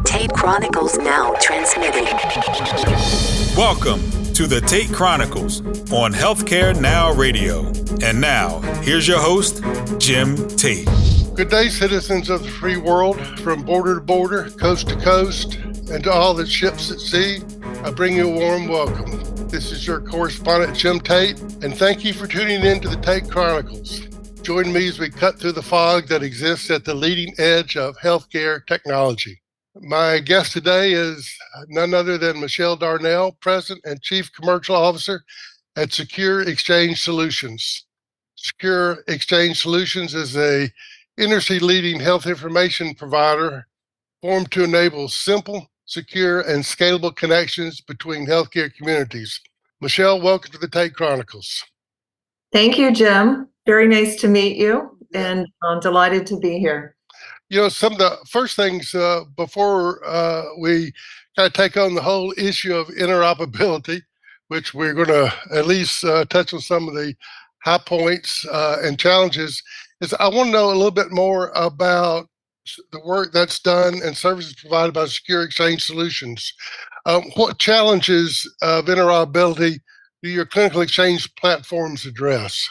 Tate Chronicles now transmitting. Welcome to the Tate Chronicles on Healthcare Now Radio. And now, here's your host, Jim Tate. Good day, citizens of the free world, from border to border, coast to coast, and to all the ships at sea. I bring you a warm welcome. This is your correspondent, Jim Tate, and thank you for tuning in to the Tate Chronicles. Join me as we cut through the fog that exists at the leading edge of healthcare technology. My guest today is none other than Michele Darnell, President and Chief Commercial Officer at Secure Exchange Solutions. Secure Exchange Solutions is a industry-leading health information provider formed to enable simple, secure, and scalable connections between healthcare communities. Michele, welcome to the Tate Chronicles. Thank you, Jim. Very nice to meet you, and I'm delighted to be here. You know, some of the first things before we kind of take on the whole issue of interoperability, which we're going to at least touch on some of the high points and challenges, is I want to know a little bit more about the work that's done and services provided by Secure Exchange Solutions. What challenges of interoperability do your clinical exchange platforms address?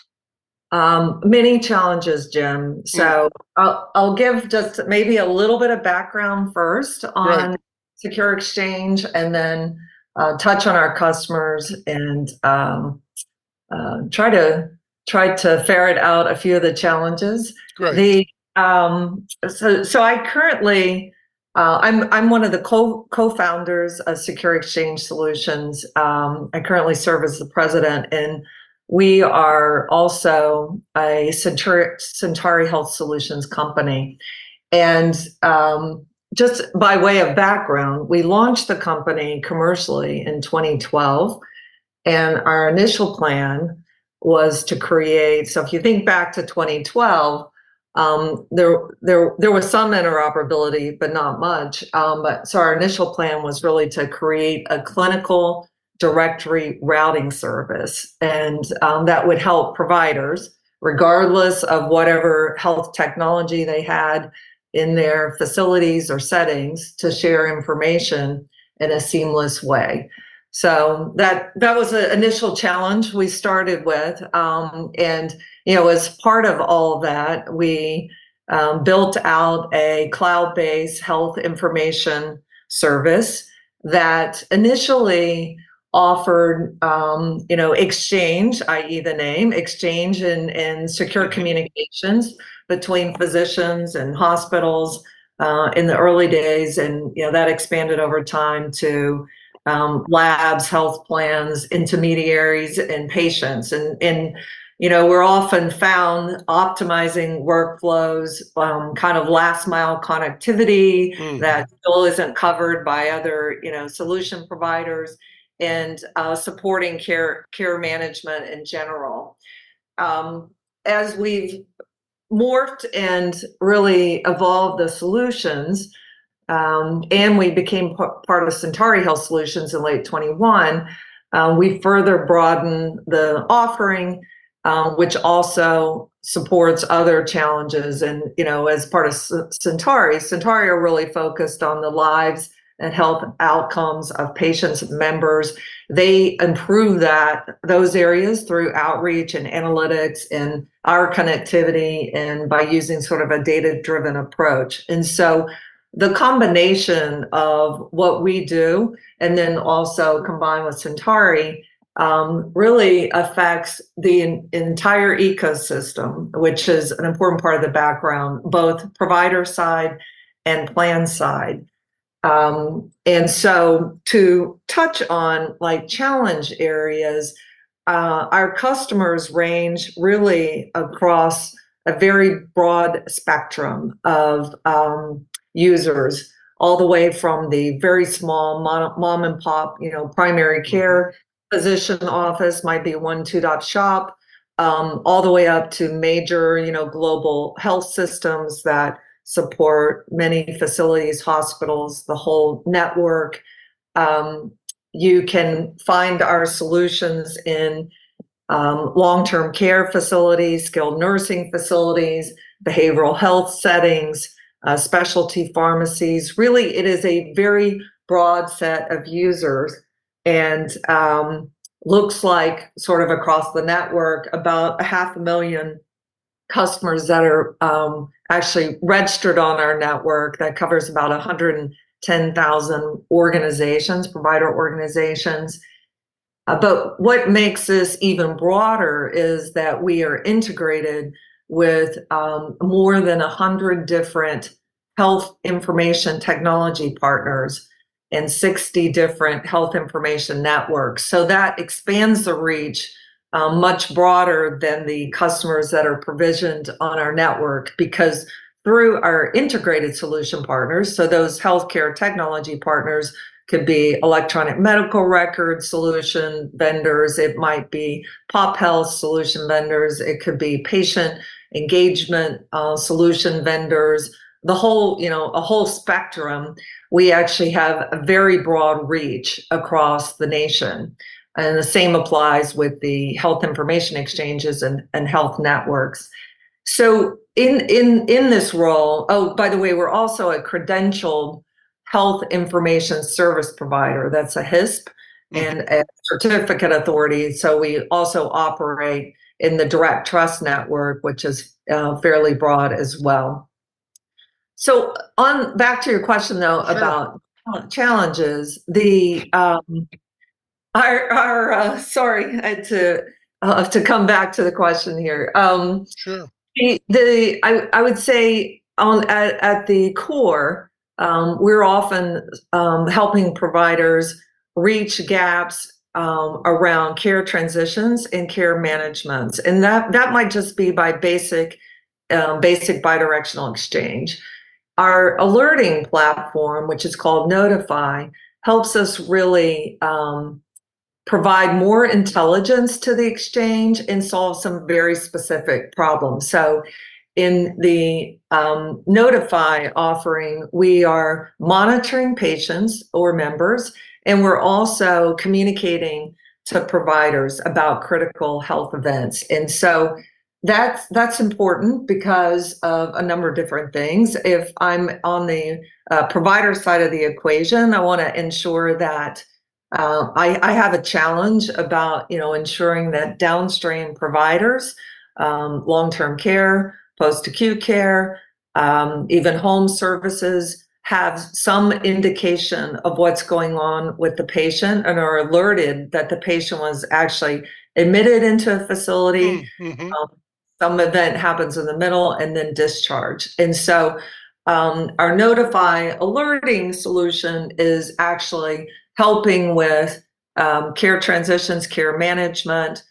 Many challenges, Jim. So I'll give just maybe a little bit of background first on Secure Exchange, and then touch on our customers and try to ferret out a few of the challenges. Great. So I currently I'm one of the co-founders of Secure Exchange Solutions. I currently serve as the president, and we are also a Centauri Health Solutions company. And just by way of background, we launched the company commercially in 2012, and our initial plan was to create, so if you think back to 2012, there was some interoperability, but not much. So our initial plan was really to create a clinical directory routing service, and that would help providers, regardless of whatever health technology they had in their facilities or settings, to share information in a seamless way. So that was an initial challenge we started with, and as part of all of that, we built out a cloud-based health information service that initially offered, exchange, i.e. the name, exchange and secure communications between physicians and hospitals in the early days. And, that expanded over time to labs, health plans, intermediaries, and patients. And we're often found optimizing workflows, kind of last mile connectivity that still isn't covered by other, solution providers, and supporting care management in general. As we've morphed and really evolved the solutions, and we became part of Centauri Health Solutions in late 21, we further broadened the offering, which also supports other challenges. And, as part of Centauri are really focused on the lives and health outcomes of patients and members. They improve those areas through outreach and analytics and our connectivity, and by using sort of a data-driven approach. And so the combination of what we do and then also combined with Centauri really affects the entire ecosystem, which is an important part of the background, both provider side and plan side. And so to touch on challenge areas, our customers range really across a very broad spectrum of users, all the way from the very small mom and pop, primary care physician office, might be one, two-stop shop, all the way up to major, global health systems that support many facilities, hospitals, the whole network. You can find our solutions in long-term care facilities, skilled nursing facilities, behavioral health settings, specialty pharmacies. Really, it is a very broad set of users, and looks like sort of across the network about 500,000 customers that are actually registered on our network. That covers about 110,000 organizations, provider organizations. But what makes this even broader is that we are integrated with more than 100 different health information technology partners and 60 different health information networks. So that expands the reach much broader than the customers that are provisioned on our network, because through our integrated solution partners, so those healthcare technology partners could be electronic medical record solution vendors, it might be pop health solution vendors, it could be patient engagement solution vendors, the whole, a whole spectrum. We actually have a very broad reach across the nation. And the same applies with the health information exchanges and health networks. So in this role, oh, by the way, we're also a credentialed health information service provider. That's a HISP and a certificate authority. So we also operate in the direct trust network, which is fairly broad as well. So on back to your question though, Sure. about challenges, the sorry, I had to come back to the question here. Sure. I would say at the core, we're often helping providers reach gaps around care transitions and care management, and that might just be by basic bidirectional exchange. Our alerting platform, which is called Notify, helps us really provide more intelligence to the exchange and solve some very specific problems. So in the Notify offering, we are monitoring patients or members, and we're also communicating to providers about critical health events. And so that's important because of a number of different things. If I'm on the provider side of the equation, I want to ensure that I have a challenge about ensuring that downstream providers, long-term care, post-acute care, even home services, have some indication of what's going on with the patient and are alerted that the patient was actually admitted into a facility. Some event happens in the middle and then discharge. And so our Notify alerting solution is actually helping with care transitions, care management,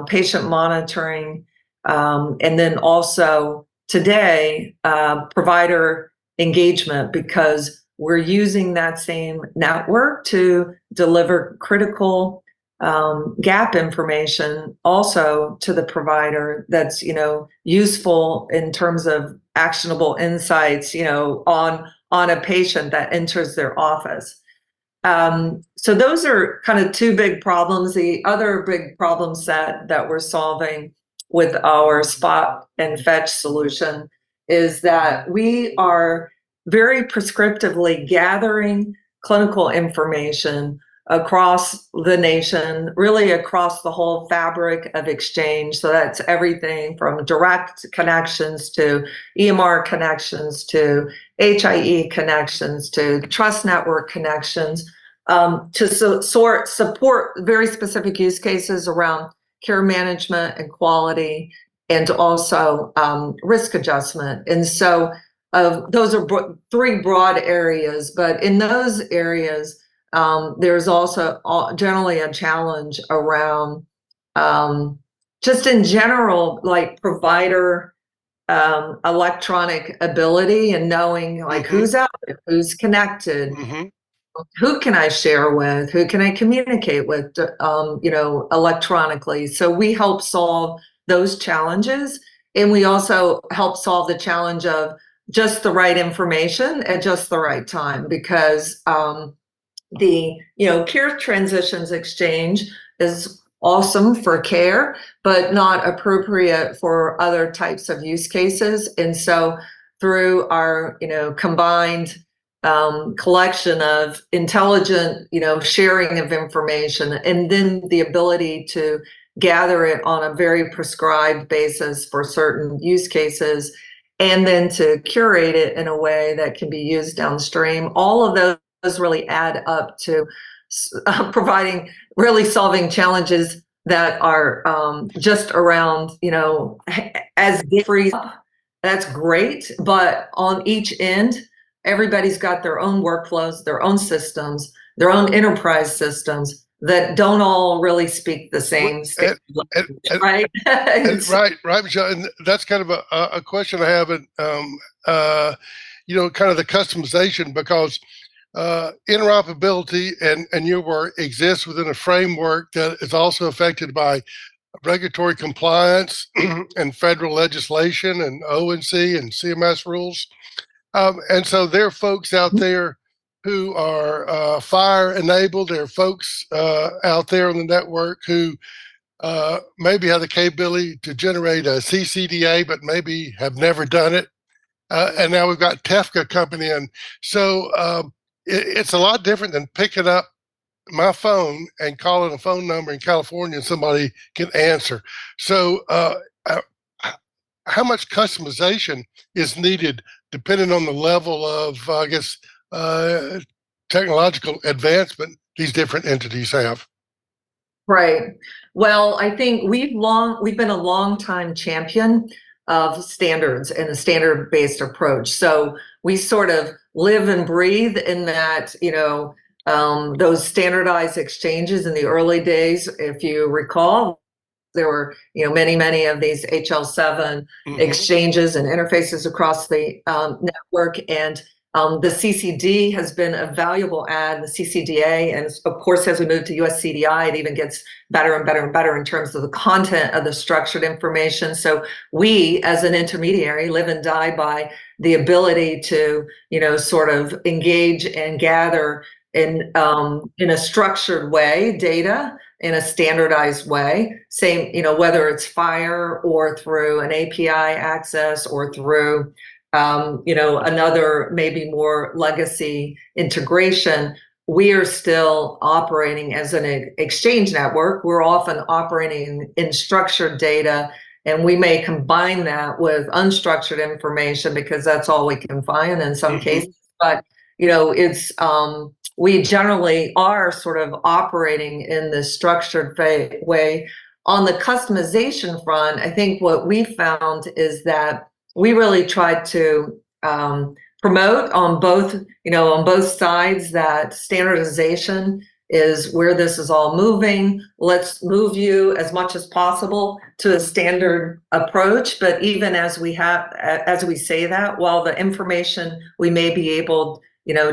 patient monitoring, and then also today, provider engagement, because we're using that same network to deliver critical gap information also to the provider that's useful in terms of actionable insights on a patient that enters their office. So those are kind of two big problems. The other big problem set that we're solving with our Spot and Fetch solution is that we are very prescriptively gathering clinical information across the nation, really across the whole fabric of exchange. So that's everything from direct connections to EMR connections to HIE connections to trust network connections, to support very specific use cases around care management and quality, and also risk adjustment. And so those are three broad areas, but in those areas, there's also generally a challenge around just in general, like provider electronic ability and knowing like who's out there, who's connected, who can I share with, who can I communicate with, electronically. So we help solve those challenges, and we also help solve the challenge of just the right information at just the right time, because the care transitions exchange is awesome for care, but not appropriate for other types of use cases. And so through our, combined collection of intelligent, sharing of information, and then the ability to gather it on a very prescribed basis for certain use cases, and then to curate it in a way that can be used downstream. All of those really add up to providing, really solving challenges that are just around, as free. That's great, but on each end, everybody's got their own workflows, their own systems, their own enterprise systems that don't all really speak the same language, right? Right, Michelle. And that's kind of a question I have, and kind of the customization, because interoperability and your work exists within a framework that is also affected by regulatory compliance and federal legislation and ONC and CMS rules. And so there are folks out there who are FHIR enabled. There are folks out there on the network who maybe have the capability to generate a CCDA, but maybe have never done it. And now we've got TEFCA coming in. So it's a lot different than picking up my phone and calling a phone number in California and somebody can answer. So how much customization is needed depending on the level of, technological advancement these different entities have? Right. Well, I think we've been a long time champion of standards and a standard-based approach. So we sort of live and breathe in that, those standardized exchanges in the early days. If you recall, there were, many of these HL7 exchanges and interfaces across the network, and the CCD has been a valuable add, the CCDA, and of course, as we move to US CDI, it even gets better and better and better in terms of the content of the structured information. So we, as an intermediary, live and die by the ability to, sort of engage and gather in a structured way, data in a standardized way, same, whether it's FHIR or through an API access or through, another maybe more legacy integration. We are still operating as an exchange network. We're often operating in structured data, and we may combine that with unstructured information because that's all we can find in some cases. But, it's, we generally are sort of operating in this structured way. On the customization front, I think what we found is that we really tried to promote on both sides that standardization is where this is all moving. Let's move you as much as possible to a standard approach. But even as we say that, while the information we may be able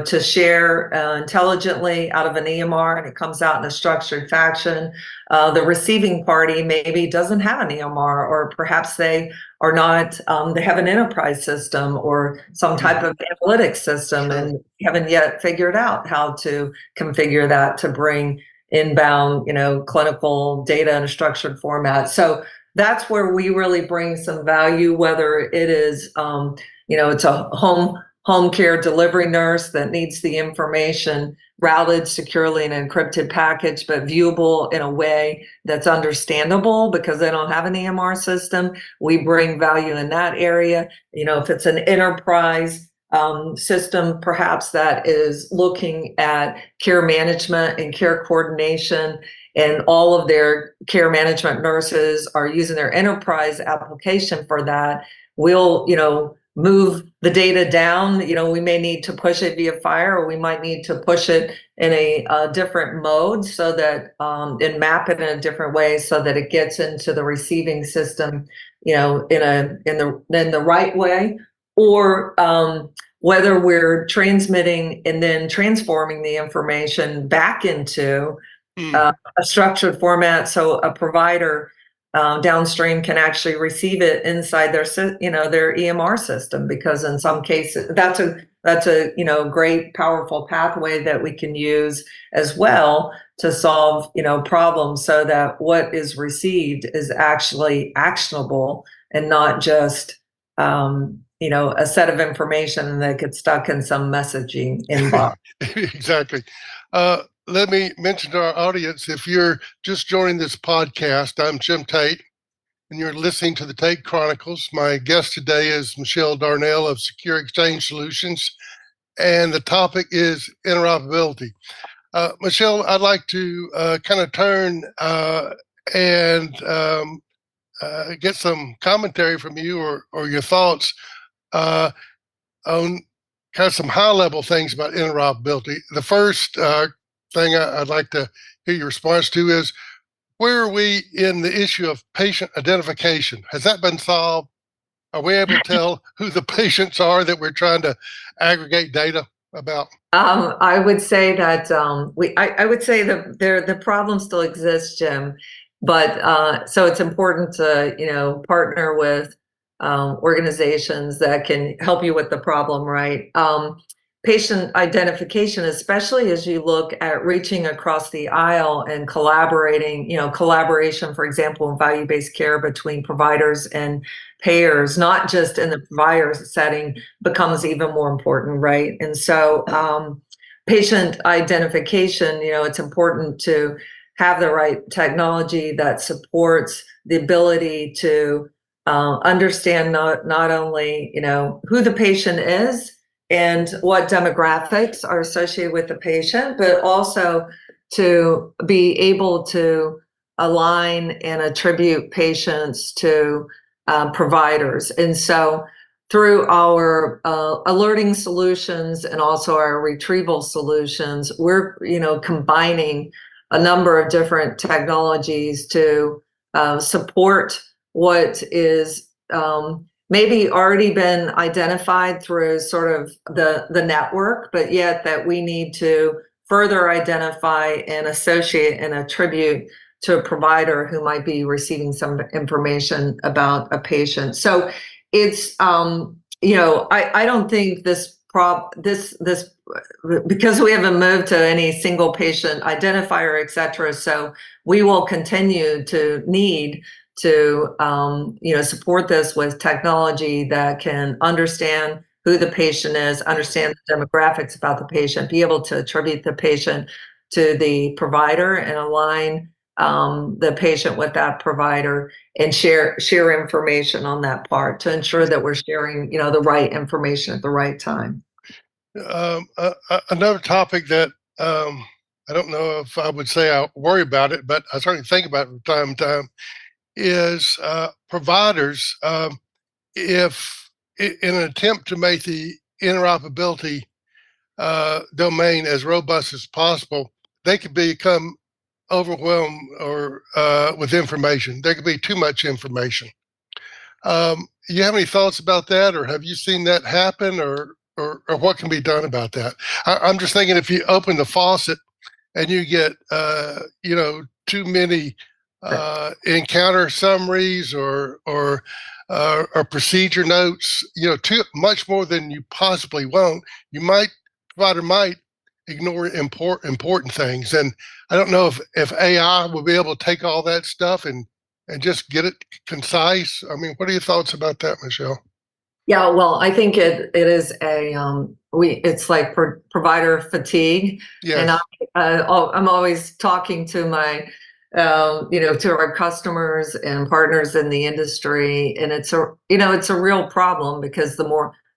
to share intelligently out of an EMR, and it comes out in a structured fashion, the receiving party maybe doesn't have an EMR, or perhaps they are not, they have an enterprise system or some type of analytics system, and haven't yet figured out how to configure that to bring inbound, clinical data in a structured format. So that's where we really bring some value, whether it is, it's a home care delivery nurse that needs the information routed securely in an encrypted package, but viewable in a way that's understandable because they don't have an EMR system. We bring value in that area. If it's an enterprise system, perhaps that is looking at care management and care coordination, and all of their care management nurses are using their enterprise application for that. We'll, move the data down. We may need to push it via FHIR, or we might need to push it in a different mode so that and map it in a different way so that it gets into the receiving system, in the right way, or whether we're transmitting and then transforming the information back into a structured format so a provider downstream can actually receive it inside their EMR system, because in some cases that's a great powerful pathway that we can use as well to solve problems, so that what is received is actually actionable and not just a set of information that gets stuck in some messaging inbox. Exactly. Let me mention to our audience, if you're just joining this podcast, I'm Jim Tate, and you're listening to the Tate Chronicles. My guest today is Michele Darnell of Secure Exchange Solutions, and the topic is interoperability. Michele, I'd like to kind of turn and get some commentary from you or your thoughts on kind of some high-level things about interoperability. The first thing I'd like to hear your response to is, where are we in the issue of patient identification? Has that been solved? Are we able to tell who the patients are that we're trying to aggregate data about? I would say that I would say that the problem still exists, Jim. But so it's important to partner with organizations that can help you with the problem, right? Patient identification, especially as you look at reaching across the aisle and collaborating, collaboration, for example, in value-based care between providers and payers, not just in the provider setting, becomes even more important, right? And so patient identification, it's important to have the right technology that supports the ability to understand not only, who the patient is and what demographics are associated with the patient, but also to be able to align and attribute patients to providers. And so through our alerting solutions and also our retrieval solutions, we're combining a number of different technologies to support what is maybe already been identified through sort of the network, but yet that we need to further identify and associate and attribute to a provider who might be receiving some information about a patient. So it's I don't think this because we haven't moved to any single patient identifier, et cetera. So we will continue to need to support this with technology that can understand who the patient is, understand the demographics about the patient, be able to attribute the patient to the provider and align the patient with that provider and share information on that part to ensure that we're sharing the right information at the right time. Another topic that I don't know if I would say I worry about it, but I certainly think about it from time to time, is providers, if in an attempt to make the interoperability domain as robust as possible, they could become overwhelmed or with information. There could be too much information. You have any thoughts about that, or have you seen that happen, or what can be done about that? I'm just thinking, if you open the faucet and you get too many encounter summaries or procedure notes, too much more than you possibly want, provider might ignore important things. And I don't know if AI will be able to take all that stuff and just get it concise. I mean, what are your thoughts about that, Michele? Yeah, well, I think it is it's like provider fatigue. Yes. And I'm always talking to my to our customers and partners in the industry, and it's a real problem, because the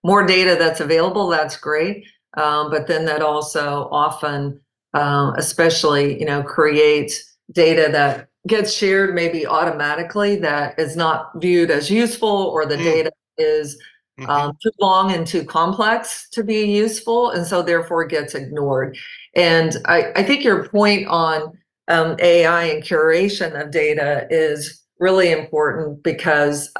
more data that's available, that's great, but then that also often especially creates data that gets shared maybe automatically that is not viewed as useful, or the data is too long and too complex to be useful, and so therefore it gets ignored. And I think your point on AI and curation of data is really important, because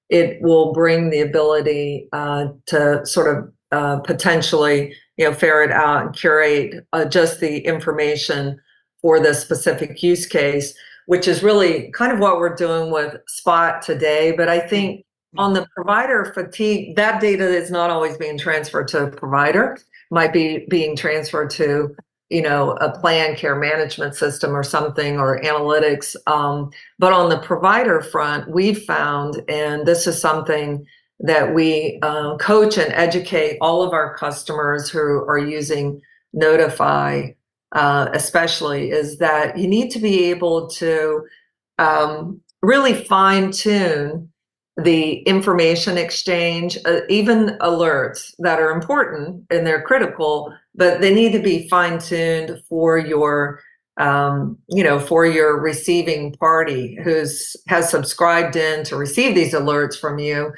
it will bring the ability to sort of potentially ferret out and curate just the information for the specific use case, which is really kind of what we're doing with Spot today. But I think on the provider fatigue, that data is not always being transferred to a provider, might be being transferred to a plan care management system or something, or analytics. But on the provider front, we've found, and this is something that we coach and educate all of our customers who are using Notify, especially, is that you need to be able to really fine tune the information exchange, even alerts that are important and they're critical, but they need to be fine tuned for your for your receiving party has subscribed in to receive these alerts from you.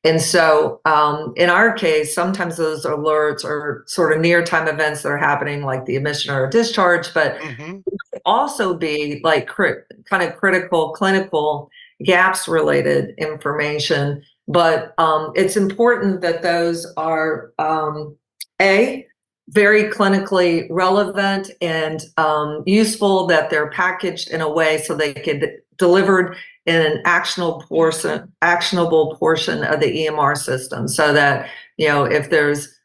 And so in our case, sometimes those alerts are sort of near time events that are happening, like the admission or discharge, but also be like kind of critical clinical gaps related information. But it's important that those are very clinically relevant and useful, that they're packaged in a way so they can be delivered in an actionable portion of the EMR system, so that, if there's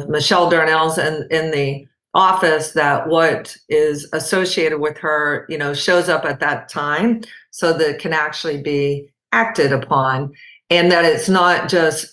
Michele Darnell's in the office, that what is associated with her, shows up at that time, so that it can actually be acted upon, and that it's not just,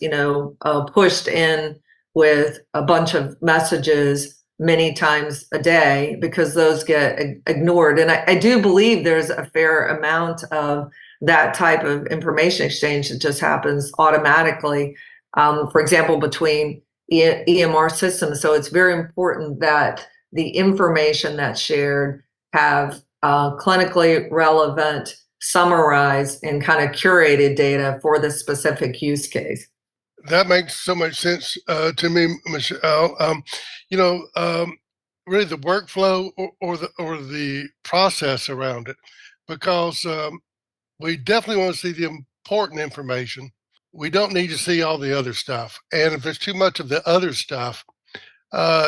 pushed in with a bunch of messages many times a day, because those get ignored. And I do believe there's a fair amount of that type of information exchange that just happens automatically, for example, between EMR systems. So it's very important that the information that's shared have clinically relevant, summarized, and kind of curated data for the specific use case. That makes so much sense to me, Michele. Really the workflow or the process around it, because we definitely want to see the important information. We don't need to see all the other stuff. And if there's too much of the other stuff,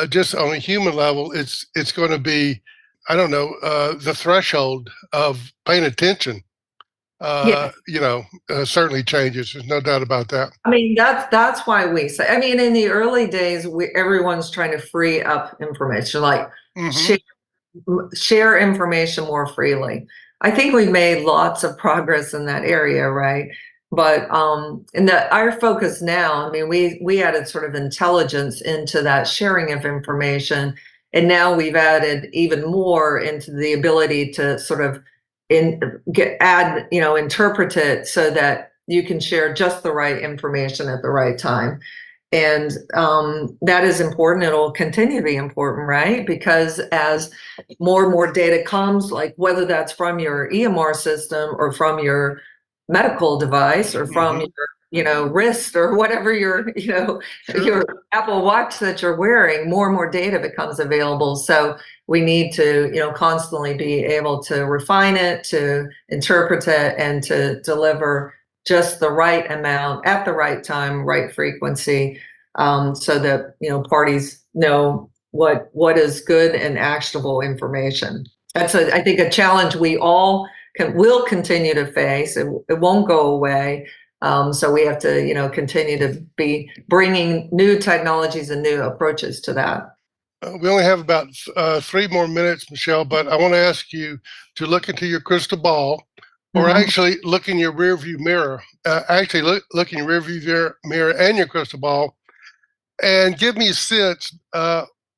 just on a human level, it's going to be, the threshold of paying attention. Certainly changes. There's no doubt about that. I mean, that's why we say, in the early days, everyone's trying to free up information, like share information more freely. I think we've made lots of progress in that area, right? But our focus now, we added sort of intelligence into that sharing of information, and now we've added even more into the ability to sort of interpret it so that you can share just the right information at the right time. And that is important. It'll continue to be important, right? Because as more and more data comes, like whether that's from your EMR system or from your medical device or from your wrist or whatever your Apple Watch that you're wearing, more and more data becomes available. So we need to constantly be able to refine it, to interpret it, and to deliver just the right amount at the right time, right frequency, so that parties know what is good and actionable information. That's I think a challenge we all will continue to face. It won't go away. So we have to continue to be bringing new technologies and new approaches to that. We only have about 3 more minutes, Michele, but I want to ask you to look into your crystal ball, or actually look in your rearview mirror. Look in your rearview mirror and your crystal ball, and give me a sense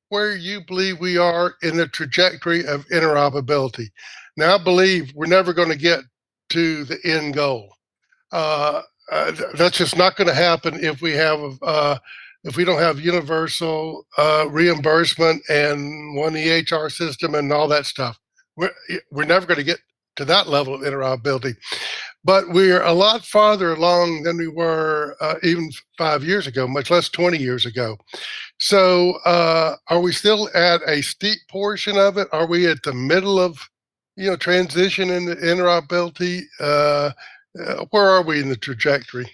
where you believe we are in the trajectory of interoperability. Now, I believe we're never going to get to the end goal. That's just not going to happen if we don't have universal reimbursement and one EHR system and all that stuff. We're never going to get to that level of interoperability. But we're a lot farther along than we were even 5 years ago, much less 20 years ago. So are we still at a steep portion of it? Are we at the middle of transition into interoperability? Where are we in the trajectory?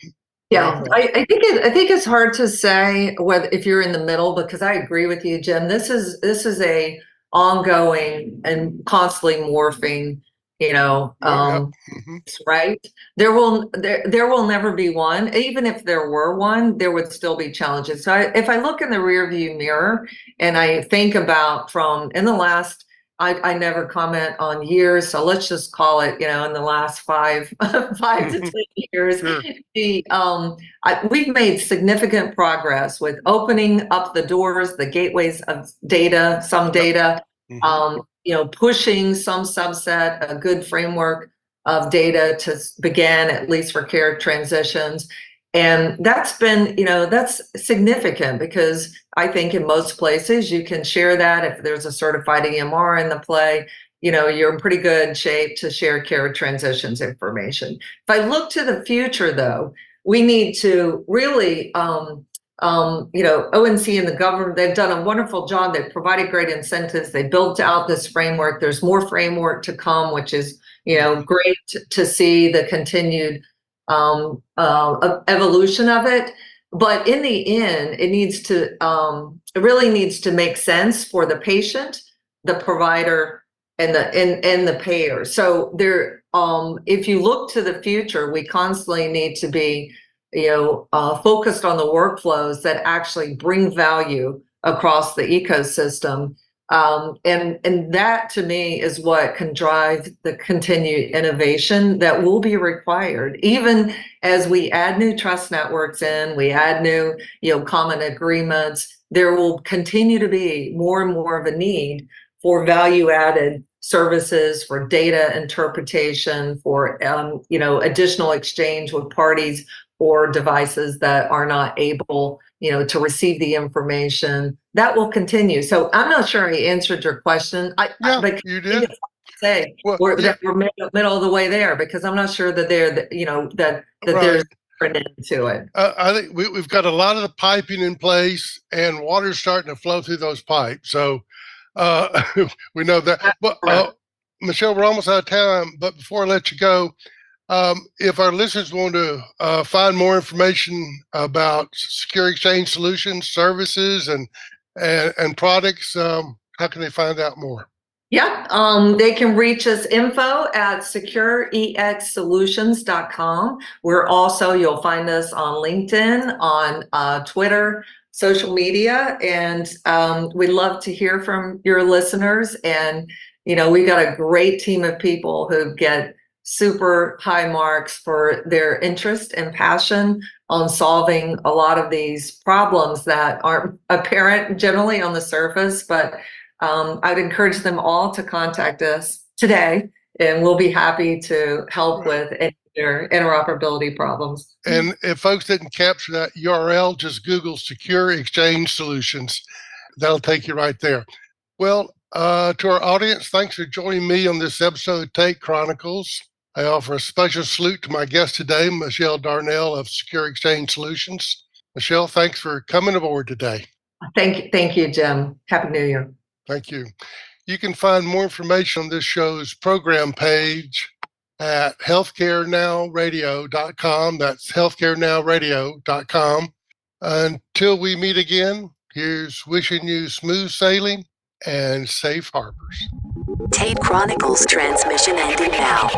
Yeah, I think it's hard to say whether if you're in the middle, because I agree with you, Jim. This is a ongoing and constantly morphing, right? There will never be one. Even if there were one, there would still be challenges. So if I look in the rearview mirror and I think about from in the last I never comment on years, so let's just call it, in the last 5 to 10 years. Sure. We've made significant progress with opening up the doors, the gateways of data, some data, pushing some subset, a good framework of data to begin, at least for care transitions. And that's been, that's significant because I think in most places you can share that. If there's a certified EMR in the play, you're in pretty good shape to share care transitions information. If I look to the future, though, we need to really, ONC and the government, they've done a wonderful job. They've provided great incentives. They built out this framework. There's more framework to come, which is, great to see the continued evolution of it. But in the end, it really needs to make sense for the patient, the provider, and the payer. So there, if you look to the future, we constantly need to be, focused on the workflows that actually bring value across the ecosystem. And that to me is what can drive the continued innovation that will be required, even as we add new trust networks in, we add new, common agreements. There will continue to be more and more of a need for value-added services, for data interpretation, for additional exchange with parties or devices that are not able to receive the information. That will continue. So I'm not sure I answered your question. But you did. Say we're middle of the way there, because I'm not sure that there's an end to it. I think we've got a lot of the piping in place, and water's starting to flow through those pipes. So we know that. But Michele, we're almost out of time. But before I let you go, if our listeners want to find more information about secure exchange solutions, services, and products, how can they find out more? Yeah, they can reach us info@secureexsolutions.com. We're also, you'll find us on LinkedIn, on Twitter, social media, and we'd love to hear from your listeners. And, we've got a great team of people who get super high marks for their interest and passion on solving a lot of these problems that aren't apparent generally on the surface. But I'd encourage them all to contact us today, and we'll be happy to help with any of their interoperability problems. And if folks didn't capture that URL, just Google Secure Exchange Solutions. That'll take you right there. Well, to our audience, thanks for joining me on this episode of Tate Chronicles. I offer a special salute to my guest today, Michele Darnell of Secure Exchange Solutions. Michele, thanks for coming aboard today. Thank you, Jim. Happy New Year. Thank you. You can find more information on this show's program page at healthcarenowradio.com. That's healthcarenowradio.com. Until we meet again, here's wishing you smooth sailing and safe harbors. Tate Chronicles transmission ending now.